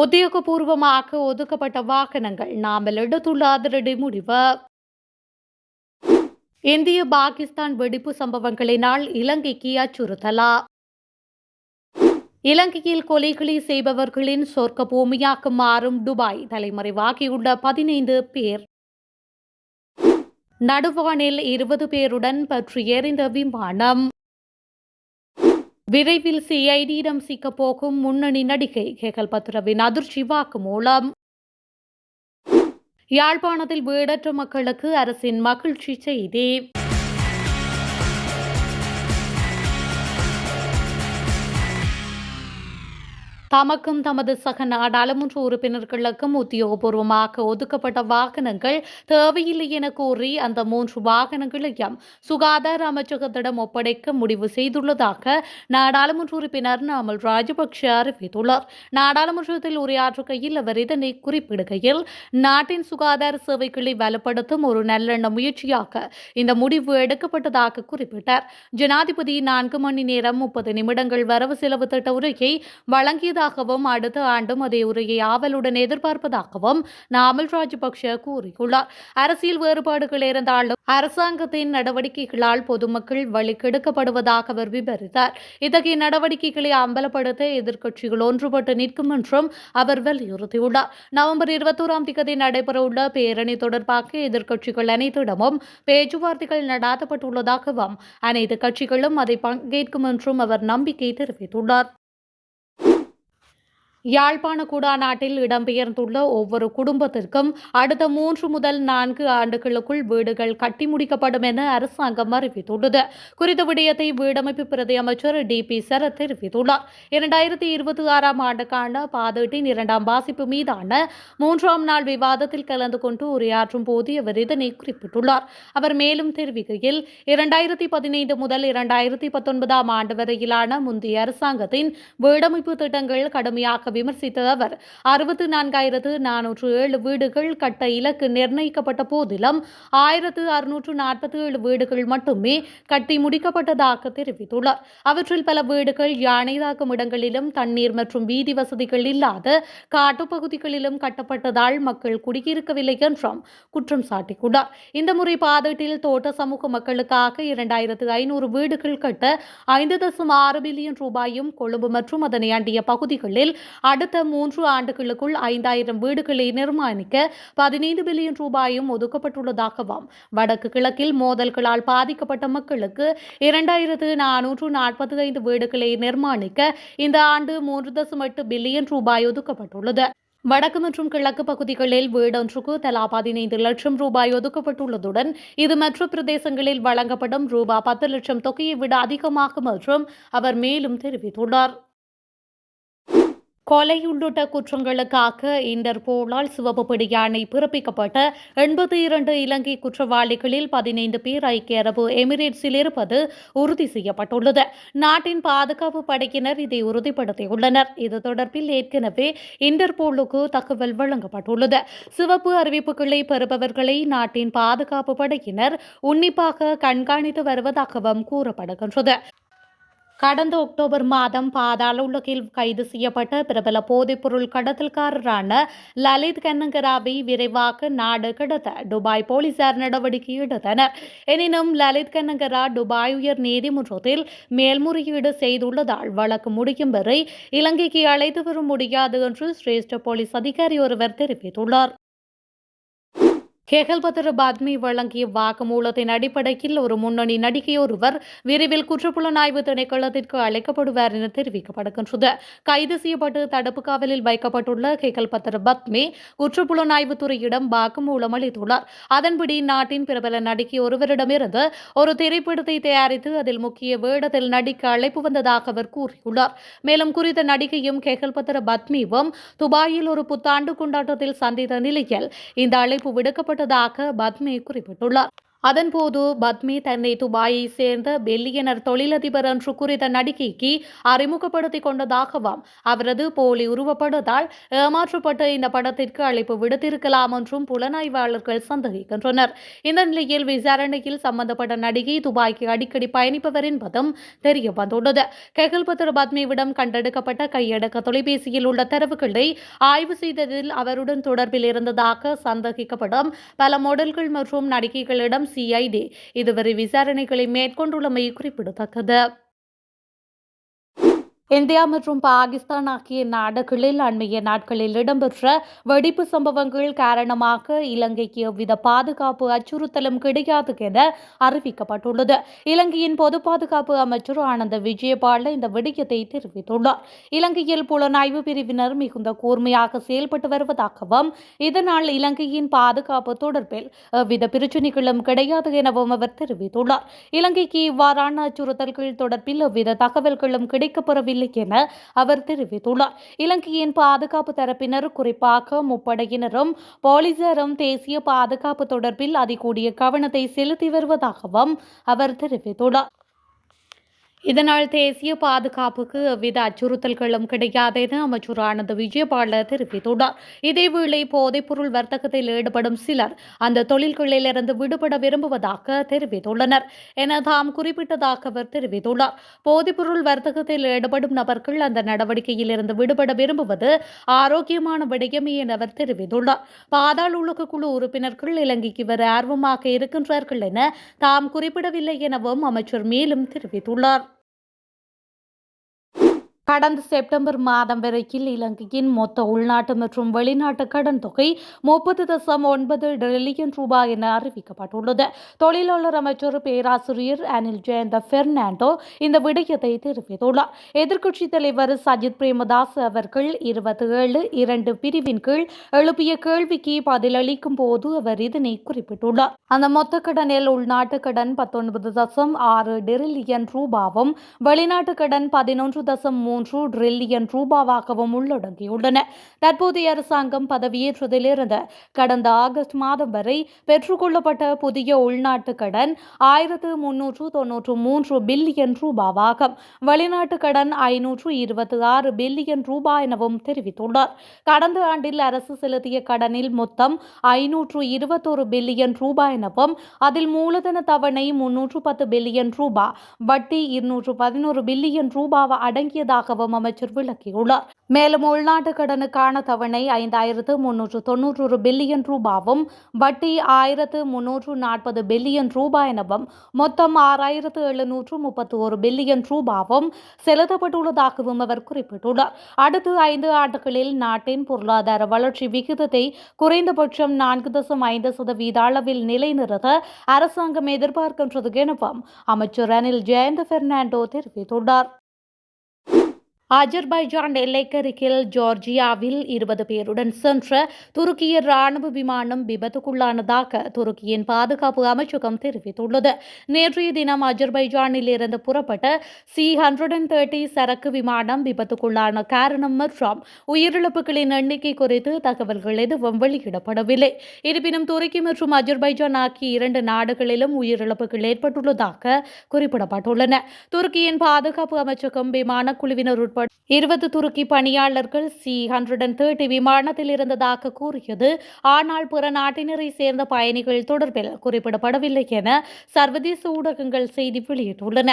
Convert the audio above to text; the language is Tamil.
உத்தியோகபூர்வமாக ஒதுக்கப்பட்ட வாகனங்கள் நாமல் எடுத்துள்ள அதிரடி முடிவு. இந்திய பாகிஸ்தான் வெடிப்பு சம்பவங்களினால் இலங்கைக்கு அச்சுறுத்தலா? இலங்கையில் கொலைகளை செய்பவர்களின் சொர்க்க பூமியாக மாறும் துபாய். தலைமறைவாகியுள்ள 15 பேர். நடுவானில் 20 பேருடன் பற்றி எறிந்த விமானம். விரைவில் சிஐடியிடம் சிக்கப்போகும் முன்னணி நடிகை ஹெகல்பத்ரவின் அதிர்ச்சி வாக்குமூலம். யாழ்ப்பாணத்தில் வீடற்ற மக்களுக்கு அரசின் மகிழ்ச்சி செய்தி. தமக்கும் தமது சக நாடாளுமன்ற உறுப்பினர்களுக்கும் உத்தியோகபூர்வமாக ஒதுக்கப்பட்ட வாகனங்கள் தேவையில்லை என கூறி அந்த 3 வாகனங்களையும் சுகாதார அமைச்சகத்திடம் ஒப்படைக்க முடிவு செய்துள்ளதாக நாடாளுமன்ற உறுப்பினர் நாமல் ராஜபக்ஷ அறிவித்துள்ளார். நாடாளுமன்றத்தில் உரையாற்றுகையில் அவர் இதனை குறிப்பிடுகையில், நாட்டின் சுகாதார சேவைகளை வலுப்படுத்தும் ஒரு நல்லெண்ண முயற்சியாக இந்த முடிவு எடுக்கப்பட்டதாக குறிப்பிட்டார். ஜனாதிபதி 4 மணி நேரம் 30 நிமிடங்கள் வரவு செலவு திட்ட உரையை வழங்கியது. அடுத்த ஆண்டும் அதே உரையை ஆவலுடன் எதிர்பார்ப்பதாகவும் நாமல் ராஜபக்ஷ கூறியுள்ளார். அரசியல் வேறுபாடுகள் இருந்தாலும் அரசாங்கத்தின் நடவடிக்கைகளால் பொதுமக்கள் வழிகெடுக்கப்படுவதாக அவர் விவரித்தார். இத்தகைய நடவடிக்கைகளை அம்பலப்படுத்த எதிர்க்கட்சிகள் ஒன்றுபட்டு நிற்கும் என்றும் அவர் வலியுறுத்தியுள்ளார். நவம்பர் 21ஆம் தேதி நடைபெறவுள்ள பேரணி தொடர்பாக எதிர்க்கட்சிகள் அனைத்திடமும் பேச்சுவார்த்தைகள் நடாத்தப்பட்டுள்ளதாகவும் அனைத்து கட்சிகளும் அதை பங்கேற்கும் என்றும் அவர் நம்பிக்கை தெரிவித்துள்ளார். யாழ்ப்பாண குடாநாட்டில் இடம்பெயர்ந்துள்ள ஒவ்வொரு குடும்பத்திற்கும் அடுத்த 3 முதல் 4 ஆண்டுகளுக்குள் வீடுகள் கட்டி முடிக்கப்படும் என அரசாங்கம் அறிவித்துள்ளது. குறித்த விடயத்தை வீடமைப்பு பிரதி அமைச்சர் டி.பி. சரத் தெரிவித்துள்ளார். 2026ஆம் ஆண்டுக்கான பாதீட்டின் 2ஆம் வாசிப்பு மீதான 3ஆம் நாள் விவாதத்தில் கலந்து கொண்டு உரையாற்றும் போது அவர் இதனை குறிப்பிட்டுள்ளார். அவர் மேலும் தெரிவிக்கையில், 2015 முதல் 2019ஆம் ஆண்டு வரையிலான முந்தைய அரசாங்கத்தின் வீடமைப்பு திட்டங்கள் கடுமையாக விமர்சித்த அவர் 64,407 வீடுகள் கட்ட இலக்கு நிர்ணயிக்கப்பட்ட போதிலும் 1,647 வீடுகள் மட்டுமே கட்டி முடிக்கப்பட்டதாக தெரிவித்துள்ளார். அவற்றில் பல வீடுகள் யானை தாக்கும் இடங்களிலும் தண்ணீர் மற்றும் வீதி வசதிகள் இல்லாத காட்டுப்பகுதிகளிலும் கட்டப்பட்டதால் மக்கள் குடியிருக்கவில்லை என்றும் குற்றம் சாட்டியுள்ளார். இந்த முறை பாதீட்டில் தோட்ட சமூக மக்களுக்காக 2,500 வீடுகள் கட்ட 5.6 பில்லியன் ரூபாயும், கொழும்பு மற்றும் அதனை அண்டிய பகுதிகளில் அடுத்த 3 ஆண்டுகளுக்குள் 5,000 வீடுகளை நிர்மாணிக்க 15 பில்லியன் ரூபாயும் ஒதுக்கப்பட்டுள்ளதாகவும், வடக்கு கிழக்கில் மோதல்களால் பாதிக்கப்பட்ட மக்களுக்கு 2,445 வீடுகளை நிர்மாணிக்க இந்த ஆண்டு 3.8 பில்லியன் ரூபாய் ஒதுக்கப்பட்டுள்ளது. வடக்கு மற்றும் கிழக்கு பகுதிகளில் வீடொன்றுக்கு தலா 15 லட்சம் ரூபாய் ஒதுக்கப்பட்டுள்ளதுடன் இது மற்ற பிரதேசங்களில் வழங்கப்படும் ரூபாய் 10 லட்சம் தொகையை விட அதிகமாகும் என்றும் அவர் மேலும் தெரிவித்துள்ளார். கொலை உள்ளிட்ட குற்றங்களுக்காக இன்டர்போலால் சிவப்பு பிடியாணை பிறப்பிக்கப்பட்ட 82 இலங்கை குற்றவாளிகளில் 15 பேர் ஐக்கிய அரபு எமிரேட்ஸில் இருப்பது உறுதி செய்யப்பட்டுள்ளது. நாட்டின் பாதுகாப்பு படையினர் இதை உறுதிப்படுத்தியுள்ளனர். இது தொடர்பில் ஏற்கனவே இன்டர்போலுக்கு தகவல் வழங்கப்பட்டுள்ளது. சிவப்பு அறிவிப்புகளை பெறுபவர்களை நாட்டின் பாதுகாப்பு படையினர் உன்னிப்பாக கண்காணித்து வருவதாகவும் கூறப்படுகின்றது. கடந்த அக்டோபர் மாதம் பாதாள உலகில் கைது செய்யப்பட்ட பிரபல போதைப்பொருள் கடத்தல்காரரான லலித் கன்னகராவை விரைவாக நாடு கடத்த துபாய் போலீசார் நடவடிக்கை எடுத்தனர். எனினும் லலித் கன்னகரா துபாய் உயர் நீதிமன்றத்தில் மேல்முறையீடு செய்துள்ளதால் வழக்கு முடியும் வரை இலங்கைக்கு அழைத்து வர முடியாது என்று சிரேஷ்ட போலீஸ் அதிகாரி ஒருவர் தெரிவித்துள்ளார். ஹெகல்பத்ர பத்மி வழங்கிய வாக்குமூலத்தின் அடிப்படையில் ஒரு முன்னணி நடிகை ஒருவர் விரைவில் குற்றப்புலனாய்வு திணைக்களத்திற்கு அழைக்கப்படுவார் என தெரிவிக்கப்படுகின்றது. கைது செய்யப்பட்டு தடுப்பு காவலில் வைக்கப்பட்டுள்ள ஹெகல்பத்ர பத்மி குற்றப்புலனாய்வுத்துறையிடம் வாக்குமூலம் அளித்துள்ளார். அதன்படி நாட்டின் பிரபல நடிகை ஒருவரிடமிருந்து ஒரு திரைப்படத்தை தயாரித்து அதில் முக்கிய வேடத்தில் நடிக்க அழைப்பு வந்ததாக அவர் கூறியுள்ளார். மேலும் குறித்த நடிகையும் ஹெகல்பத்ர பத்மியும் துபாயில் ஒரு புத்தாண்டு கொண்டாட்டத்தில் சந்தித்த நிலையில் இந்த அழைப்பு விடுக்கப்பட்டதாக பத்மி குறிப்பிட்டுள்ளார். அதன்போது பத்மி தன்னை துபாயை சேர்ந்த பில்லியனர் தொழிலதிபர் என்று குறித்த நடிகைக்கு அறிமுகப்படுத்திக் கொண்டதாகவும் அவரது போலி உருவப்படத்தால் ஏமாற்றப்பட்ட இந்த படத்திற்கு அழைப்பு விடுத்திருக்கலாம் என்றும் புலனாய்வாளர்கள் சந்தேகிக்கின்றனர். இந்த நிலையில் விசாரணையில் சம்பந்தப்பட்ட நடிகை துபாய்க்கு அடிக்கடி பயணிப்பவர் என்பதும் தெரிய வந்துள்ளது. கெகல்பத்ர பத்மியிடம் கண்டெடுக்கப்பட்ட கையடக்க தொலைபேசியில் உள்ள தரவுகளை ஆய்வு செய்ததில் அவருடன் தொடர்பில் இருந்ததாக சந்தேகிக்கப்படும் பல மாடல்கள் மற்றும் நடிகைகளிடம் சிஐடி இதுவரை விசாரணைகளை மேற்கொண்டுள்ளமை குறிப்பிடத்தக்கது. இந்தியா மற்றும் பாகிஸ்தான் ஆகிய நாடுகளில் அண்மைய நாட்களில் இடம்பெற்ற வெடிப்பு சம்பவங்கள் காரணமாக இலங்கைக்கு எவ்வித பாதுகாப்பு அச்சுறுத்தலும் கிடையாது என அறிவிக்கப்பட்டுள்ளது. இலங்கையின் பொது பாதுகாப்பு அமைச்சர் ஆனந்த விஜயபால இந்த விடயத்தை தெரிவித்துள்ளார். இலங்கையில் புலனாய்வு பிரிவினர் மிகுந்த கூர்மையாக செயல்பட்டு வருவதாகவும் இதனால் இலங்கையின் பாதுகாப்பு தொடர்பில் எவ்வித பிரச்சினைகளும் கிடையாது எனவும் அவர் தெரிவித்துள்ளார். இலங்கைக்கு இவ்வாறான அச்சுறுத்தல்கள் தொடர்பில் எவ்வித தகவல்களும் கிடைக்கப்பெறவில்லை என அவர் தெரிவித்துள்ளார். இலங்கையின் பாதுகாப்பு தரப்பினர் குறிப்பாக முப்படையினரும் போலீசாரும் தேசிய பாதுகாப்பு தொடர்பில் அதிகூடிய கவனத்தை செலுத்தி வருவதாகவும் அவர் தெரிவித்துள்ளார். இதனால் தேசிய பாதுகாப்புக்கு எவ்வித அச்சுறுத்தல்களும் கிடையாது என அமைச்சர் ஆனந்த் விஜயபால தெரிவித்துள்ளார். இதேவேளை போதைப்பொருள் வர்த்தகத்தில் ஈடுபடும் சிலர் அந்த தொழில்களிலிருந்து விடுபட விரும்புவதாக தெரிவித்துள்ளனர் என தாம் குறிப்பிட்டதாக அவர் தெரிவித்துள்ளார். போதைப்பொருள் வர்த்தகத்தில் ஈடுபடும் நபர்கள் அந்த நடவடிக்கையில் இருந்து விடுபட விரும்புவது ஆரோக்கியமான விடயமே என அவர் தெரிவித்துள்ளார். பாதாள உலக குழு உறுப்பினர்கள் இலங்கைக்கு வர ஆர்வமாக இருக்கின்றார்கள் என தாம் குறிப்பிடவில்லை எனவும் அமைச்சர் மேலும் தெரிவித்துள்ளார். கடந்த செப்டம்பர் மாதம் வரையில் இலங்கையின் மொத்த உள்நாட்டு மற்றும் வெளிநாட்டு கடன் தொகை 30.9 டிரில்லியன் ரூபாய் என அறிவிக்கப்பட்டுள்ளது. தொழிலாளர் அமைச்சர் பேராசிரியர் அனில் ஜெயந்த பெர்னாண்டோ இந்த விடயத்தை தெரிவித்துள்ளார். எதிர்க்கட்சித் தலைவர் சஜித் பிரேமதாஸ் அவர்கள் 27(2) பிரிவின் கீழ் எழுப்பிய கேள்விக்கு பதிலளிக்கும் போது அவர் இதனை குறிப்பிட்டுள்ளார். அந்த மொத்த கடனில் உள்நாட்டு கடன் 19.6 டிரில்லியன் ரூபாவும் வெளிநாட்டு கடன் 11.3 டிரில்லியன் ரூபாவாகவும் உள்ளடங்கியுள்ளன. தற்போதைய அரசாங்கம் பதவியேற்றதிலிருந்து கடந்த ஆகஸ்ட் மாதம் வரை பெற்றுக்கொள்ளப்பட்ட புதிய உள்நாட்டு கடன் 1393 பில்லியன் ரூபாவாகும். வெளிநாட்டு கடன் 526 பில்லியன் ரூபாய் எனவும் தெரிவித்துள்ளார். கடந்த ஆண்டில் அரசு செலுத்திய கடனில் மொத்தம் 521 பில்லியன் ரூபாய் எனவும் அதில் மூலதன தவணை 310 பில்லியன் ரூபாய், வட்டி 211 பில்லியன் ரூபாய் அடங்கியதாக அமைச்சர் விளக்கியுள்ளார். மேலும் உள்நாட்டு கடனுக்கான தவணை 5391 பில்லியன் ரூபாவும் வட்டி 1340 பில்லியன் ரூபாய் எனவும் மொத்தம் 6731 பில்லியன் ரூபாவும் செலுத்தப்பட்டுள்ளதாகவும் அவர் குறிப்பிட்டுள்ளார். அடுத்த 5 ஆண்டுகளில் நாட்டின் பொருளாதார வளர்ச்சி விகிதத்தை குறைந்தபட்சம் 4.5% அளவில் நிலைநிறுத்த அரசாங்கம் எதிர்பார்க்கின்றது எனவும் அமைச்சர் அனில் ஜெயந்த பெர்னாண்டோ தெரிவித்துள்ளார். அஜர்பைஜான் எல்லைக்கருகில் ஜார்ஜியாவில் 20 பேருடன் சென்ற துருக்கிய ராணுவ விமானம் விபத்துக்குள்ளானதாக துருக்கியின் பாதுகாப்பு அமைச்சகம் தெரிவித்துள்ளது. நேற்றைய தினம் அஜர்பைஜானில் இருந்து புறப்பட்ட C-130 சரக்கு விமானம் விபத்துக்குள்ளான காரணம் மற்றும் உயிரிழப்புகளின் எண்ணிக்கை குறித்து தகவல்கள் எதுவும் வெளியிடப்படவில்லை. இருப்பினும் துருக்கி மற்றும் அஜர்பைஜான் ஆகிய 2 நாடுகளிலும் உயிரிழப்புகள் ஏற்பட்டுள்ளதாக குறிப்பிடப்பட்டுள்ளன. துருக்கியின் பாதுகாப்பு அமைச்சகம் விமான குழுவினர் 20 துருக்கி பணியாளர்கள் C-130 விமானத்தில் இருந்ததாக கூறியது. ஆனால் பிற நாட்டினரை சேர்ந்த பயணிகள் தொடர்பில் குறிப்பிடப்படவில்லை என சர்வதேச ஊடகங்கள் செய்தி வெளியிட்டுள்ளன.